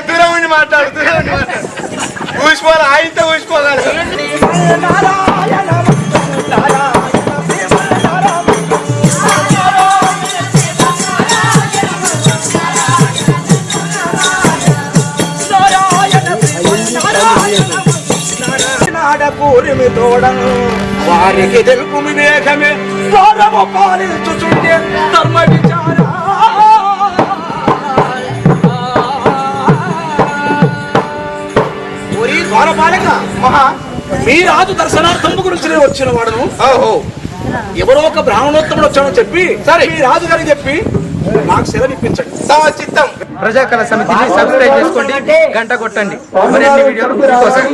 దూరం ఉండి మాట్లాడు ఊసిపోవాలి ఆయనతో ఊసిపోగలరు. పూరిమి తోడను వారికి తెలుపు వివేకమే వారము పాలించుచుండే ధర్మ విచార ద్వారపాలక మహా మీ రాజు దర్శనార్థం గురించి నేను వచ్చిన వాడును. ఎవరో ఒక బ్రాహ్మణోత్తముడు వచ్చాడని చెప్పి సరే మీ రాజు గారికి చెప్పి నాకు సెలవిప్పించండి. చిత్తం ప్రజాకళ సమితిని సబ్స్క్రైబ్ చేసుకోండి, గంట కొట్టండి. మరిన్ని వీడియోల కోసం